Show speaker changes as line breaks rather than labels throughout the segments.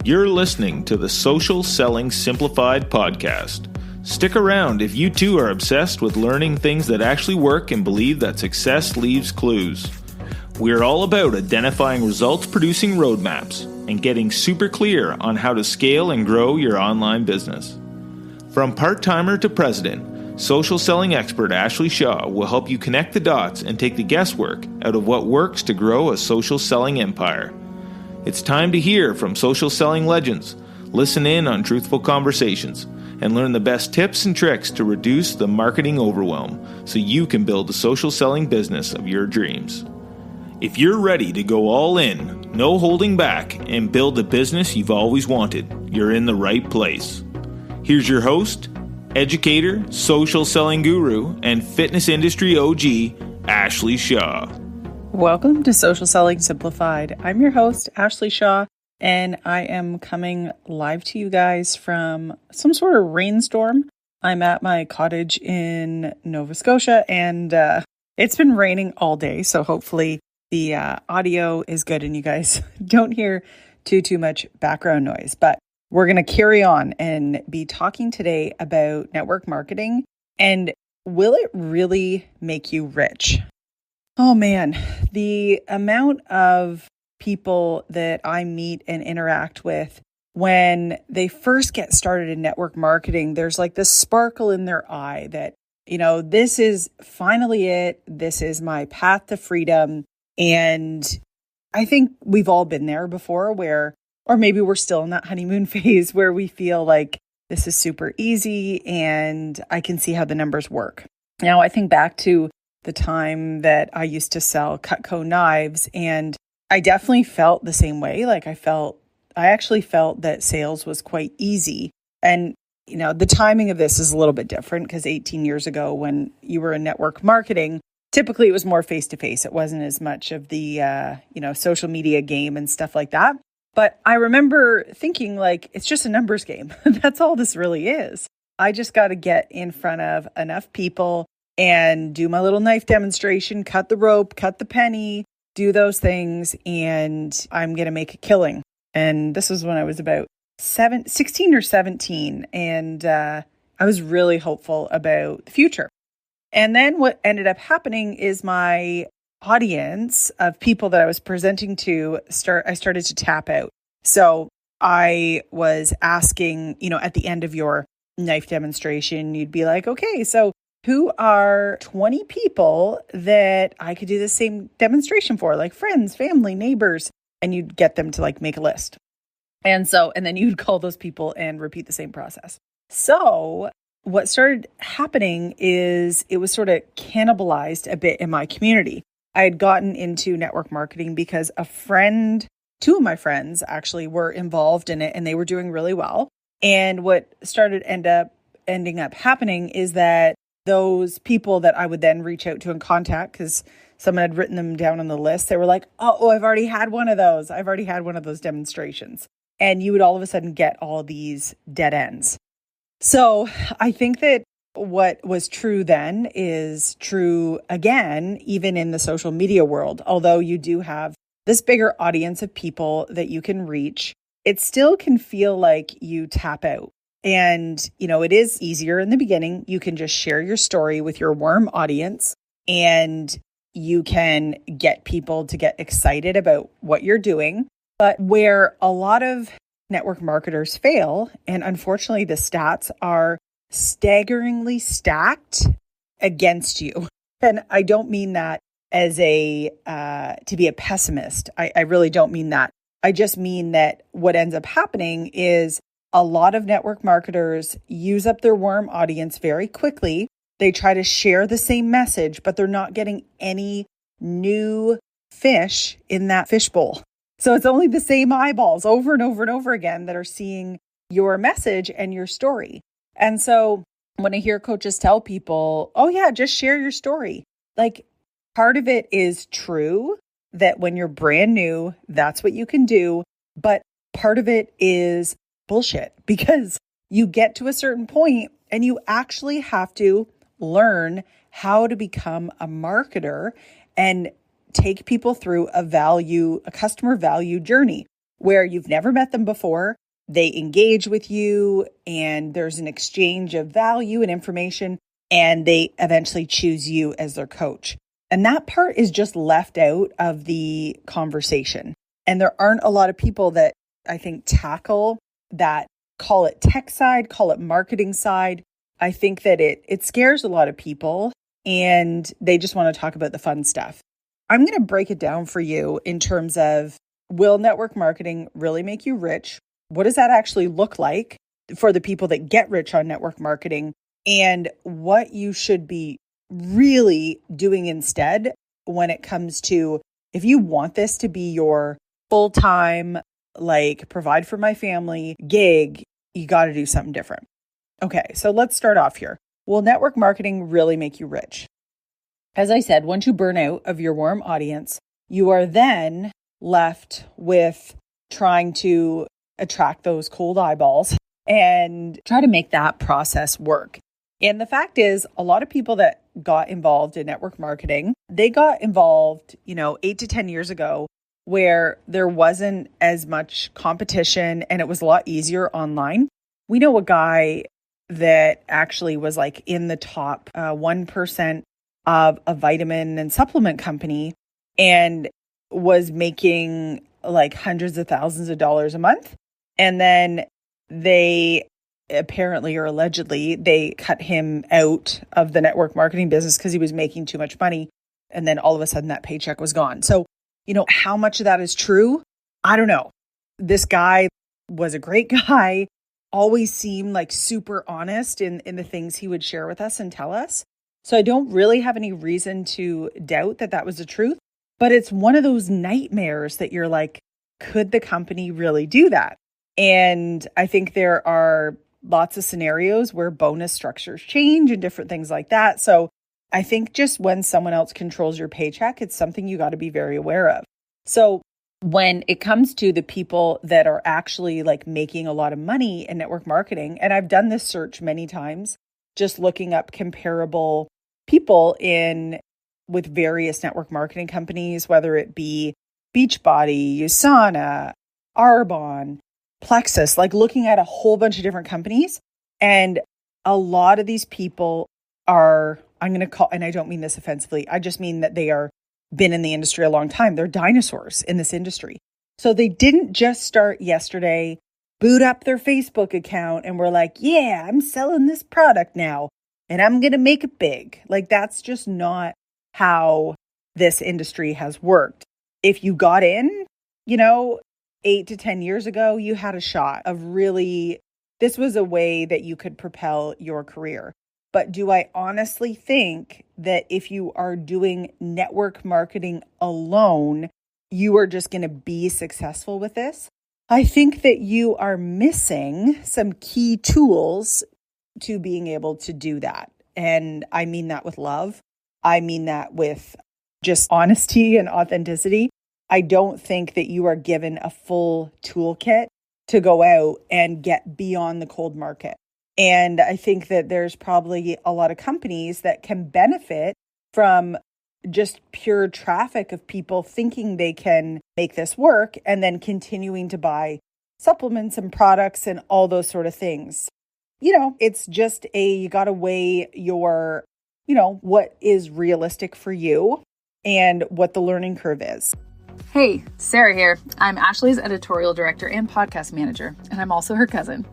You're listening to the Social Selling Simplified podcast. Stick around if you too are obsessed with learning things that actually work and believe that success leaves clues. We're all about identifying results-producing roadmaps and getting super clear on how to scale and grow your online business. From part-timer to president, social selling expert Ashley Shaw will help you connect the dots and take the guesswork out of what works to grow a social selling empire. It's time to hear from social selling legends, listen in on truthful conversations, and learn the best tips and tricks to reduce the marketing overwhelm so you can build the social selling business of your dreams. If you're ready to go all in, no holding back, and build the business you've always wanted, you're in the right place. Here's your host, educator, social selling guru, and fitness industry OG, Ashley Shaw.
Welcome to Social Selling Simplified. I'm your host, Ashley Shaw, and I am coming live to you guys from some sort of rainstorm. I'm at my cottage in Nova Scotia, and it's been raining all day, so hopefully the audio is good and you guys don't hear too much background noise. But we're going to carry on and be talking today about network marketing and will it really make you rich? Oh man, the amount of people that I meet and interact with when they first get started in network marketing, there's like this sparkle in their eye that, you know, this is finally it. This is my path to freedom. And I think we've all been there before or maybe we're still in that honeymoon phase where we feel like this is super easy and I can see how the numbers work. Now, I think back to the time that I used to sell Cutco knives, and I definitely felt the same way. Like I actually felt that sales was quite easy. And, you know, the timing of this is a little bit different because 18 years ago when you were in network marketing, typically it was more face-to-face. It wasn't as much of the, social media game and stuff like that. But I remember thinking like, it's just a numbers game. That's all this really is. I just got to get in front of enough people and do my little knife demonstration, cut the rope, cut the penny, do those things, and I'm going to make a killing. And this was when I was about 16 or 17, and I was really hopeful about the future. And then what ended up happening is my audience of people that I was presenting to, I started to tap out. So I was asking, at the end of your knife demonstration, you'd be like, okay, so who are 20 people that I could do the same demonstration for, like friends, family, neighbors, and you'd get them to like make a list. And then you'd call those people and repeat the same process. So what started happening is it was sort of cannibalized a bit in my community. I had gotten into network marketing because two of my friends actually were involved in it and they were doing really well. And what started ending up happening is that those people that I would then reach out to and contact, because someone had written them down on the list, they were like, oh, I've already had one of those. I've already had one of those demonstrations. And you would all of a sudden get all these dead ends. So I think that what was true then is true again, even in the social media world. Although you do have this bigger audience of people that you can reach, it still can feel like you tap out. And, it is easier in the beginning. You can just share your story with your warm audience and you can get people to get excited about what you're doing. But where a lot of network marketers fail, and unfortunately the stats are staggeringly stacked against you. And I don't mean that as to be a pessimist. I really don't mean that. I just mean that what ends up happening is a lot of network marketers use up their warm audience very quickly. They try to share the same message, but they're not getting any new fish in that fishbowl. So it's only the same eyeballs over and over and over again that are seeing your message and your story. And so when I hear coaches tell people, oh yeah, just share your story. Like part of it is true that when you're brand new, that's what you can do. But part of it is bullshit because you get to a certain point and you actually have to learn how to become a marketer and take people through a customer value journey. where you've never met them before. They engage with you and there's an exchange of value and information, and they eventually choose you as their coach. And that part is just left out of the conversation. And there aren't a lot of people that I think tackle that, call it tech side, call it marketing side. I think that it scares a lot of people and they just want to talk about the fun stuff. I'm going to break it down for you in terms of, will network marketing really make you rich? What does that actually look like for the people that get rich on network marketing? And what you should be really doing instead when it comes to, if you want this to be your full-time, like provide for my family gig, you got to do something different. Okay, so let's start off here. Will network marketing really make you rich? As I said, once you burn out of your warm audience, you are then left with trying to attract those cold eyeballs and try to make that process work. And the fact is, a lot of people that got involved in network marketing, they got involved, 8 to 10 years ago, where there wasn't as much competition and it was a lot easier online. We know a guy that actually was like in the top 1% of a vitamin and supplement company and was making like hundreds of thousands of dollars a month. And then they apparently or allegedly, they cut him out of the network marketing business because he was making too much money. And then all of a sudden that paycheck was gone. So, how much of that is true? I don't know. This guy was a great guy, always seemed like super honest in the things he would share with us and tell us. So I don't really have any reason to doubt that that was the truth. But it's one of those nightmares that you're like, could the company really do that? And I think there are lots of scenarios where bonus structures change and different things like that. So I think just when someone else controls your paycheck, it's something you got to be very aware of. So when it comes to the people that are actually like making a lot of money in network marketing, and I've done this search many times, just looking up comparable people with various network marketing companies, whether it be Beachbody, USANA, Arbonne, Plexus, like looking at a whole bunch of different companies. And a lot of these people are, I'm going to call, and I don't mean this offensively, I just mean that they are been in the industry a long time. They're dinosaurs in this industry. So they didn't just start yesterday, boot up their Facebook account and were like, yeah, I'm selling this product now and I'm going to make it big. Like that's just not how this industry has worked. If you got in, 8 to 10 years ago, you had a shot of really, this was a way that you could propel your career. But do I honestly think that if you are doing network marketing alone, you are just going to be successful with this? I think that you are missing some key tools to being able to do that. And I mean that with love. I mean that with just honesty and authenticity. I don't think that you are given a full toolkit to go out and get beyond the cold market. And I think that there's probably a lot of companies that can benefit from just pure traffic of people thinking they can make this work and then continuing to buy supplements and products and all those sort of things. It's just you got to weigh your, what is realistic for you and what the learning curve is.
Hey, Sarah here. I'm Ashley's editorial director and podcast manager, and I'm also her cousin.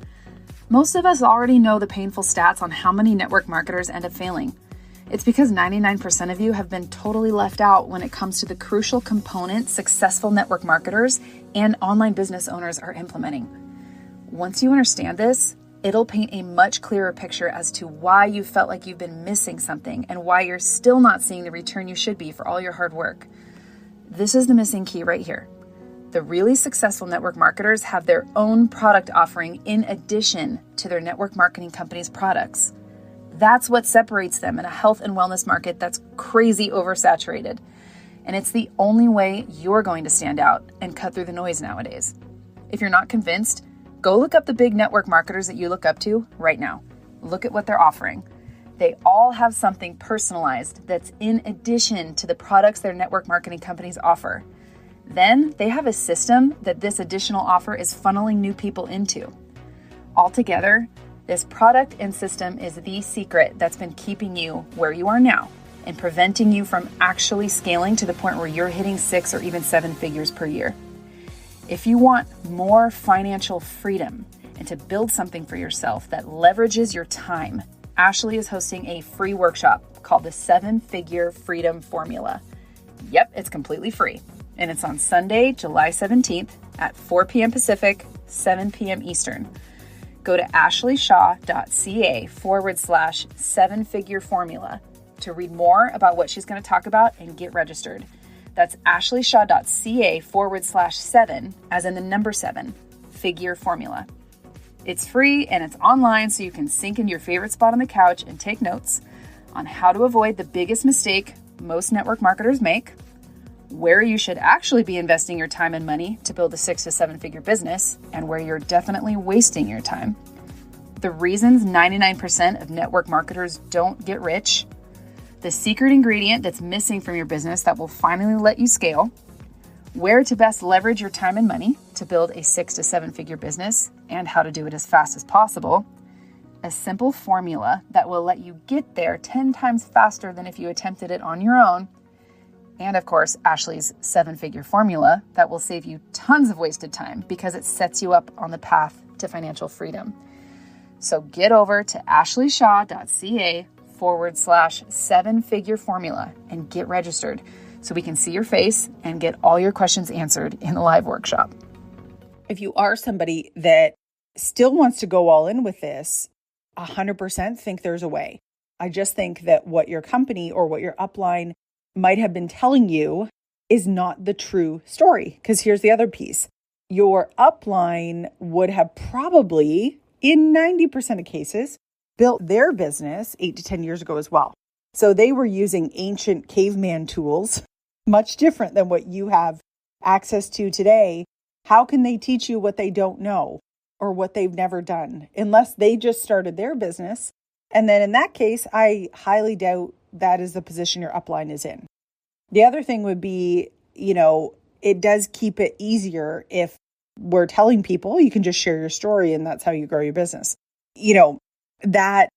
Most of us already know the painful stats on how many network marketers end up failing. It's because 99% of you have been totally left out when it comes to the crucial components successful network marketers and online business owners are implementing. Once you understand this, it'll paint a much clearer picture as to why you felt like you've been missing something and why you're still not seeing the return you should be for all your hard work. This is the missing key right here. The really successful network marketers have their own product offering in addition to their network marketing company's products. That's what separates them in a health and wellness market that's crazy oversaturated. And it's the only way you're going to stand out and cut through the noise nowadays. If you're not convinced, go look up the big network marketers that you look up to right now. Look at what they're offering. They all have something personalized that's in addition to the products their network marketing companies offer. Then they have a system that this additional offer is funneling new people into. Altogether, this product and system is the secret that's been keeping you where you are now and preventing you from actually scaling to the point where you're hitting 6 or even 7 figures per year. If you want more financial freedom and to build something for yourself that leverages your time, Ashley is hosting a free workshop called the 7-Figure Freedom Formula. Yep, it's completely free. And it's on Sunday, July 17th at 4 p.m. Pacific, 7 p.m. Eastern. Go to ashleyshaw.ca/7-figure formula to read more about what she's going to talk about and get registered. That's ashleyshaw.ca/7, as in the number 7, figure formula. It's free and it's online, so you can sink into your favorite spot on the couch and take notes on how to avoid the biggest mistake most network marketers make, where you should actually be investing your time and money to build a 6 to 7 figure business, and where you're definitely wasting your time, the reasons 99% of network marketers don't get rich, the secret ingredient that's missing from your business that will finally let you scale, where to best leverage your time and money to build a 6 to 7 figure business, and how to do it as fast as possible, a simple formula that will let you get there 10 times faster than if you attempted it on your own, and of course, Ashley's 7-figure formula that will save you tons of wasted time because it sets you up on the path to financial freedom. So get over to ashleyshaw.ca/7-figure formula and get registered so we can see your face and get all your questions answered in the live workshop.
If you are somebody that still wants to go all in with this, 100% think there's a way. I just think that what your company or what your upline might have been telling you is not the true story. Because here's the other piece. Your upline would have probably, in 90% of cases, built their business 8 to 10 years ago as well. So they were using ancient caveman tools, much different than what you have access to today. How can they teach you what they don't know or what they've never done unless they just started their business? And then in that case, I highly doubt that is the position your upline is in. The other thing would be, it does keep it easier if we're telling people you can just share your story and that's how you grow your business. That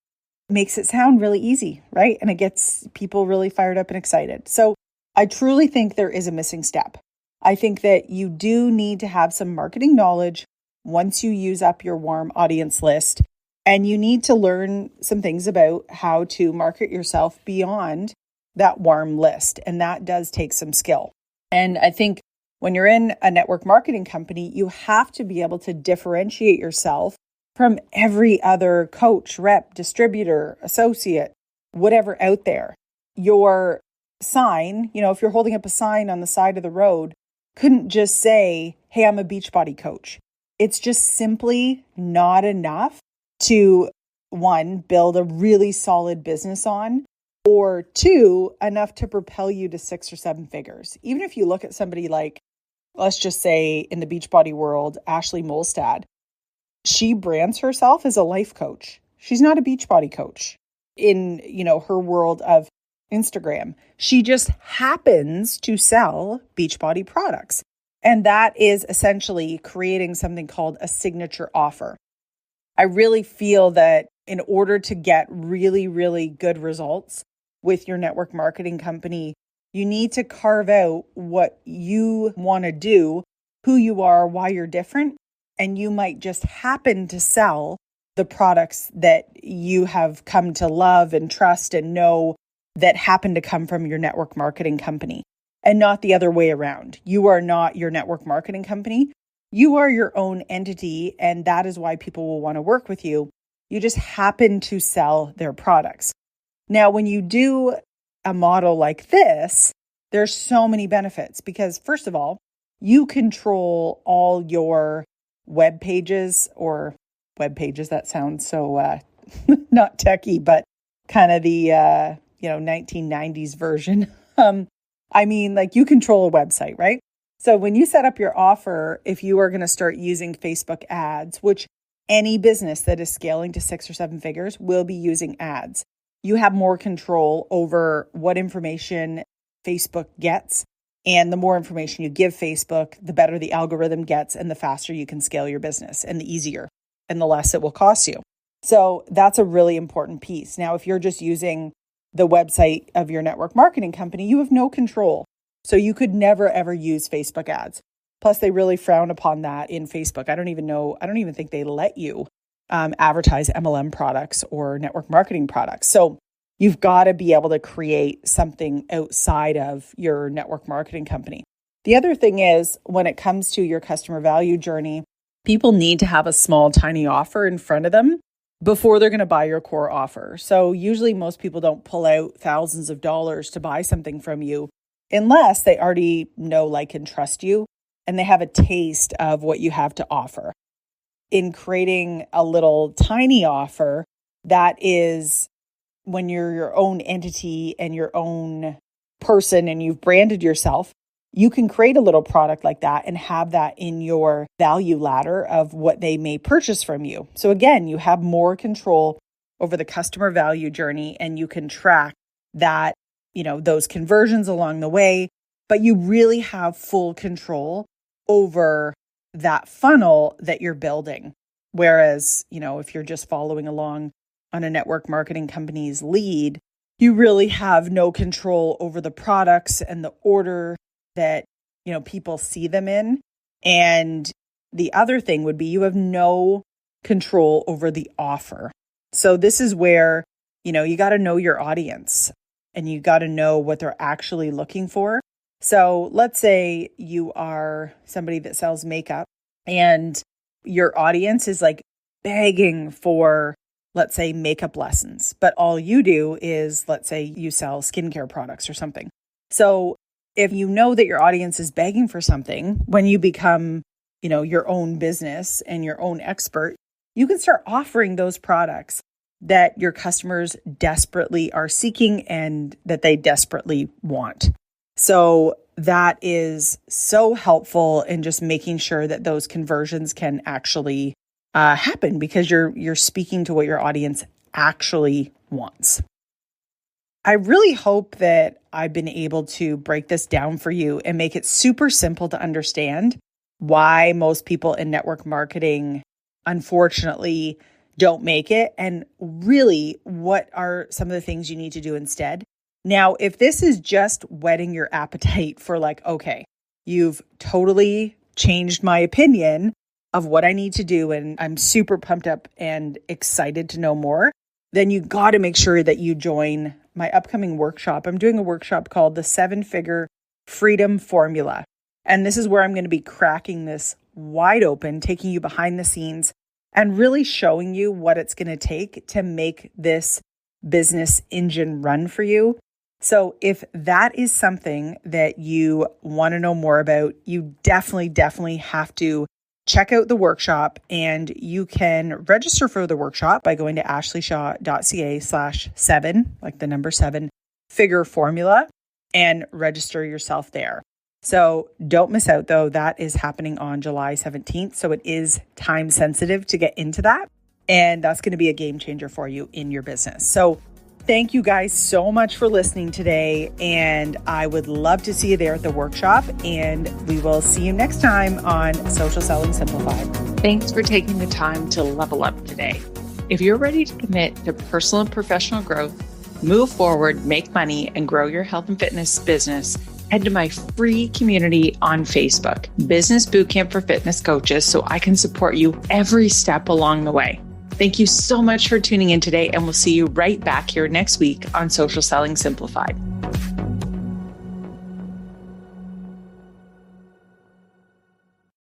makes it sound really easy, right? And it gets people really fired up and excited. So I truly think there is a missing step. I think that you do need to have some marketing knowledge once you use up your warm audience list. And you need to learn some things about how to market yourself beyond that warm list. And that does take some skill. And I think when you're in a network marketing company, you have to be able to differentiate yourself from every other coach, rep, distributor, associate, whatever out there. Your sign, if you're holding up a sign on the side of the road, couldn't just say, hey, I'm a Beachbody coach. It's just simply not enough to, 1, build a really solid business on, or 2, enough to propel you to 6 or 7 figures. Even if you look at somebody like, let's just say in the Beachbody world, Ashley Molstad, she brands herself as a life coach. She's not a Beachbody coach in, her world of Instagram. She just happens to sell Beachbody products. And that is essentially creating something called a signature offer. I really feel that in order to get really, really good results with your network marketing company, you need to carve out what you want to do, who you are, why you're different. And you might just happen to sell the products that you have come to love and trust and know that happen to come from your network marketing company, and not the other way around. You are not your network marketing company. You are your own entity, and that is why people will want to work with you. You just happen to sell their products. Now, when you do a model like this, there's so many benefits because, first of all, you control all your web pages, that sounds so not techie, but kind of the 1990s version. You control a website, right? So when you set up your offer, if you are going to start using Facebook ads, which any business that is scaling to 6 or 7 figures will be using ads, you have more control over what information Facebook gets And the more information you give Facebook, the better the algorithm gets and the faster you can scale your business and the easier and the less it will cost you. So that's a really important piece. Now, if you're just using the website of your network marketing company, you have no control. So you could never, ever use Facebook ads. Plus, they really frown upon that in Facebook. I don't even think they let you advertise MLM products or network marketing products. So you've got to be able to create something outside of your network marketing company. The other thing is, when it comes to your customer value journey, people need to have a small, tiny offer in front of them before they're going to buy your core offer. So usually most people don't pull out thousands of dollars to buy something from you unless they already know, like, and trust you, and they have a taste of what you have to offer. In creating a little tiny offer, that is when you're your own entity and your own person and you've branded yourself, you can create a little product like that and have that in your value ladder of what they may purchase from you. So again, you have more control over the customer value journey, and you can track that, those conversions along the way, but you really have full control over that funnel that you're building. Whereas, if you're just following along on a network marketing company's lead, you really have no control over the products and the order that, people see them in. And the other thing would be you have no control over the offer. So this is where, you got to know your audience and you got to know what they're actually looking for. So let's say you are somebody that sells makeup and your audience is like begging for, let's say, makeup lessons, but all you do is, let's say you sell skincare products or something. So if you know that your audience is begging for something, when you become, your own business and your own expert, you can start offering those products that your customers desperately are seeking and that they desperately want. So that is so helpful in just making sure that those conversions can actually happen, because you're speaking to what your audience actually wants. I really hope that I've been able to break this down for you and make it super simple to understand why most people in network marketing, unfortunately, don't make it, and really what are some of the things you need to do instead. Now, if this is just whetting your appetite for okay, you've totally changed my opinion of what I need to do, and I'm super pumped up and excited to know more, then you got to make sure that you join my upcoming workshop. I'm doing a workshop called the 7-Figure Freedom Formula. And this is where I'm going to be cracking this wide open, taking you behind the scenes and really showing you what it's going to take to make this business engine run for you. So if that is something that you want to know more about, you definitely have to check out the workshop, and you can register for the workshop by going to ashleyshaw.ca/7, like the number 7 figure formula, and register yourself there. So don't miss out though. That is happening on July 17th. So it is time sensitive to get into that. And that's going to be a game changer for you in your business. So thank you guys so much for listening today, and I would love to see you there at the workshop, and we will see you next time on Social Selling Simplified.
Thanks for taking the time to level up today. If you're ready to commit to personal and professional growth, move forward, make money, and grow your health and fitness business, head to my free community on Facebook, Business Bootcamp for Fitness Coaches, so I can support you every step along the way. Thank you so much for tuning in today, and we'll see you right back here next week on Social Selling Simplified.